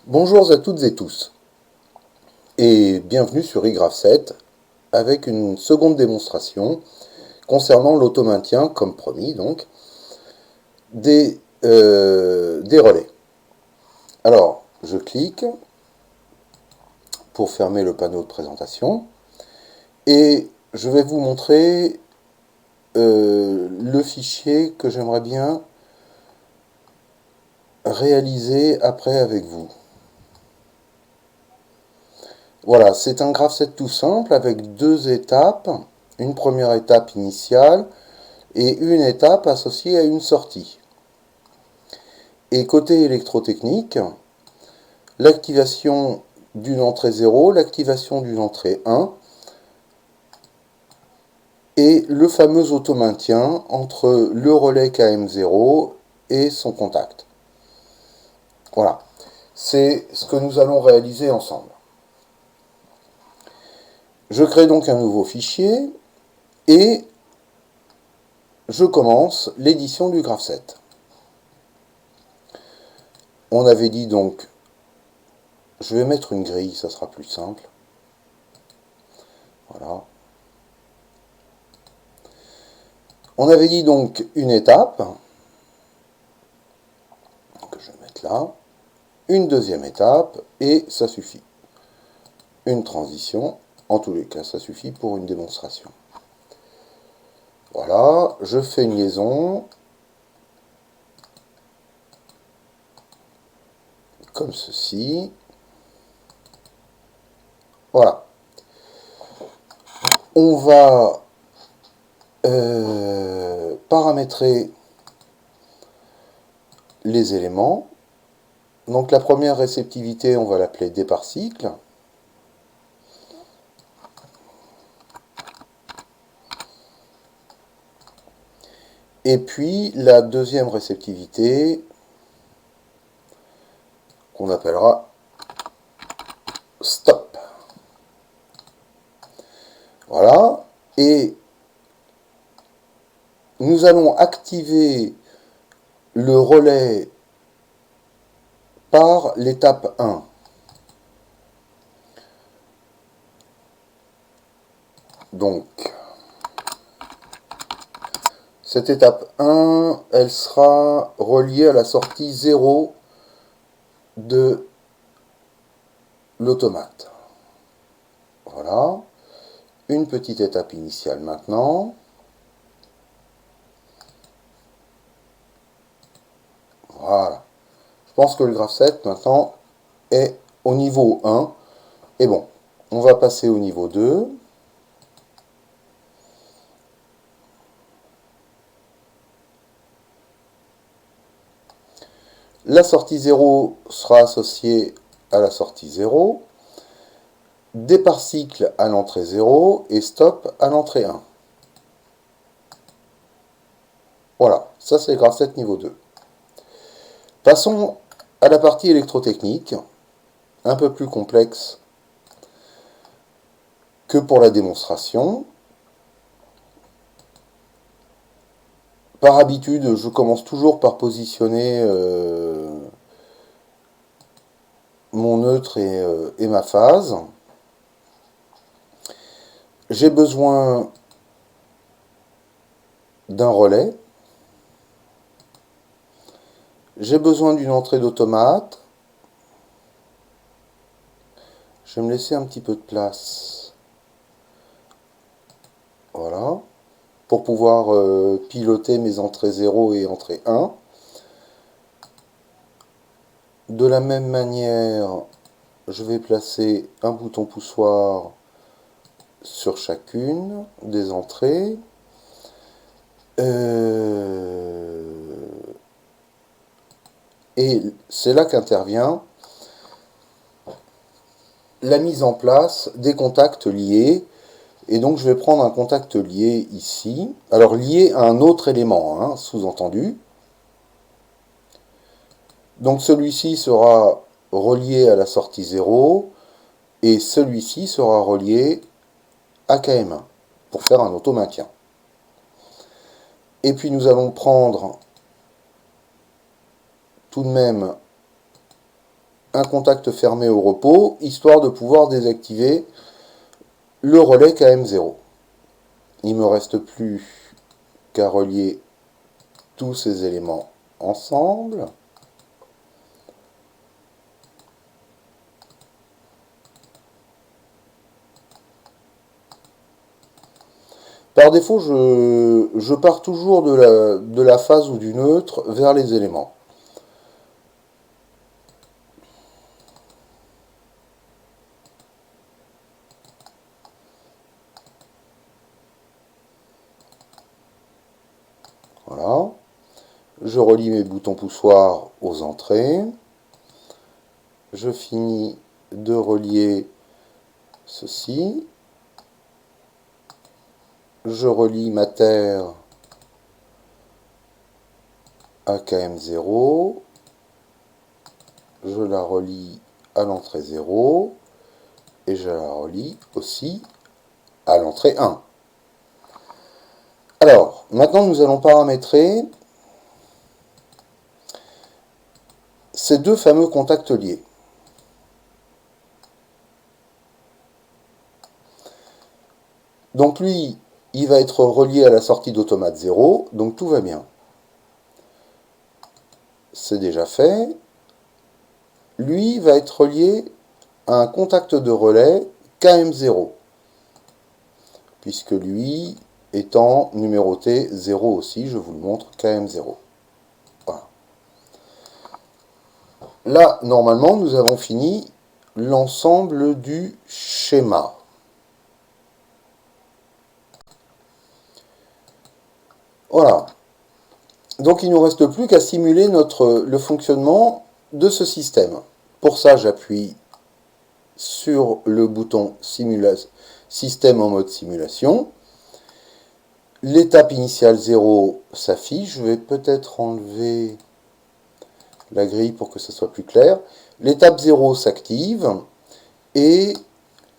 Bonjour à toutes et tous, et bienvenue sur iGraph7 avec une seconde démonstration concernant l'automaintien, comme promis donc, des relais. Alors, je clique pour fermer le panneau de présentation, et je vais vous montrer le fichier que j'aimerais bien réaliser après avec vous. Voilà, c'est un graph set tout simple avec deux étapes. Une première étape initiale et une étape associée à une sortie. Et côté électrotechnique, l'activation d'une entrée 0, l'activation d'une entrée 1 et le fameux automaintien entre le relais KM0 et son contact. Voilà, c'est ce que nous allons réaliser ensemble. Je crée donc un nouveau fichier et je commence l'édition du graph set. On avait dit donc, je vais mettre une grille, ça sera plus simple. Voilà. On avait dit donc une étape, que je vais mettre là, une deuxième étape, et ça suffit. Une transition, en tous les cas, ça suffit pour une démonstration. Voilà, je fais une liaison, comme ceci. Voilà. On va paramétrer les éléments. Donc la première réceptivité, on va l'appeler départ cycle. Et puis la deuxième réceptivité, qu'on appellera stop. Voilà. Et nous allons activer le relais par l'étape 1. Donc, cette étape 1, elle sera reliée à la sortie 0 de l'automate. Voilà. Une petite étape initiale maintenant. Voilà. Je pense que le graph set maintenant est au niveau 1. Et bon, on va passer au niveau 2. La sortie 0 sera associée à la sortie 0. Départ cycle à l'entrée 0 et stop à l'entrée 1. Voilà, ça c'est le graph set niveau 2. Passons à la partie électrotechnique, un peu plus complexe que pour la démonstration. Par habitude, je commence toujours par positionner mon neutre et ma phase. J'ai besoin d'un relais. J'ai besoin d'une entrée d'automate. Je vais me laisser un petit peu de place. Voilà. Pour pouvoir piloter mes entrées 0 et entrée 1. De la même manière, je vais placer un bouton poussoir sur chacune des entrées. Et c'est là qu'intervient la mise en place des contacts liés. Et donc je vais prendre un contact lié ici. Alors lié à un autre élément, hein, sous-entendu. Donc celui-ci sera relié à la sortie 0 et celui-ci sera relié à KM1 pour faire un automaintien. Et puis nous allons prendre tout de même un contact fermé au repos, histoire de pouvoir désactiver le relais KM0. Il ne me reste plus qu'à relier tous ces éléments ensemble. Par défaut, je pars toujours de la phase ou du neutre vers les éléments. Voilà. Je relie mes boutons poussoirs aux entrées. Je finis de relier ceci. Je relie ma terre à KM0. Je la relie à l'entrée 0. Et je la relie aussi à l'entrée 1. Alors, maintenant nous allons paramétrer ces deux fameux contacts liés. Donc lui, il va être relié à la sortie d'automate 0, donc tout va bien. C'est déjà fait. Lui va être relié à un contact de relais KM0, puisque lui étant numéroté 0 aussi, je vous le montre, KM0. Voilà. Là, normalement, nous avons fini l'ensemble du schéma. Voilà. Donc il ne nous reste plus qu'à simuler le fonctionnement de ce système. Pour ça, j'appuie sur le bouton Système en mode simulation. L'étape initiale 0 s'affiche. Je vais peut-être enlever la grille pour que ce soit plus clair. L'étape 0 s'active et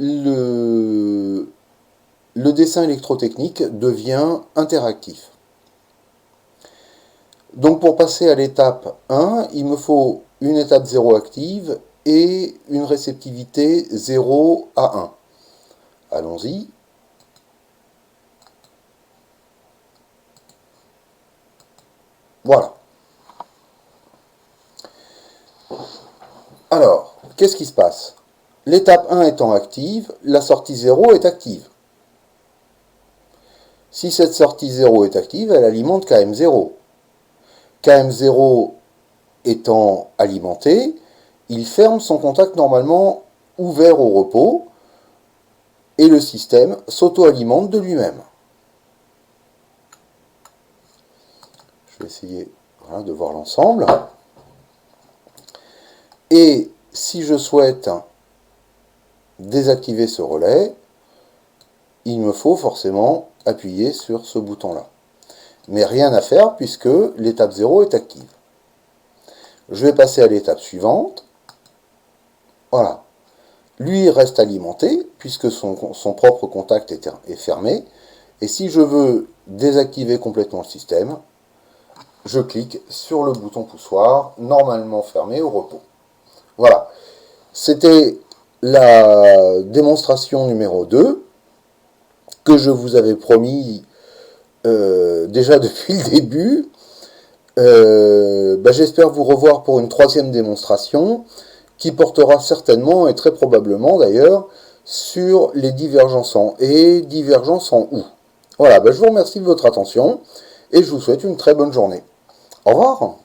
le dessin électrotechnique devient interactif. Donc pour passer à l'étape 1, il me faut une étape 0 active et une réceptivité 0 à 1. Allons-y. Voilà. Alors, qu'est-ce qui se passe? L'étape 1 étant active, la sortie 0 est active. Si cette sortie 0 est active, elle alimente KM0. KM0 étant alimenté, il ferme son contact normalement ouvert au repos et le système s'auto-alimente de lui-même. Je vais essayer de voir l'ensemble. Et si je souhaite désactiver ce relais, il me faut forcément appuyer sur ce bouton-là. Mais rien à faire puisque l'étape 0 est active. Je vais passer à l'étape suivante. Voilà. Lui reste alimenté puisque son propre contact est fermé. Et si je veux désactiver complètement le système, je clique sur le bouton poussoir, normalement fermé au repos. Voilà. C'était la démonstration numéro 2 que je vous avais promis déjà depuis le début. J'espère vous revoir pour une 3e démonstration qui portera certainement et très probablement d'ailleurs sur les divergences en et divergences en ou. Voilà, je vous remercie de votre attention et je vous souhaite une très bonne journée. Au revoir.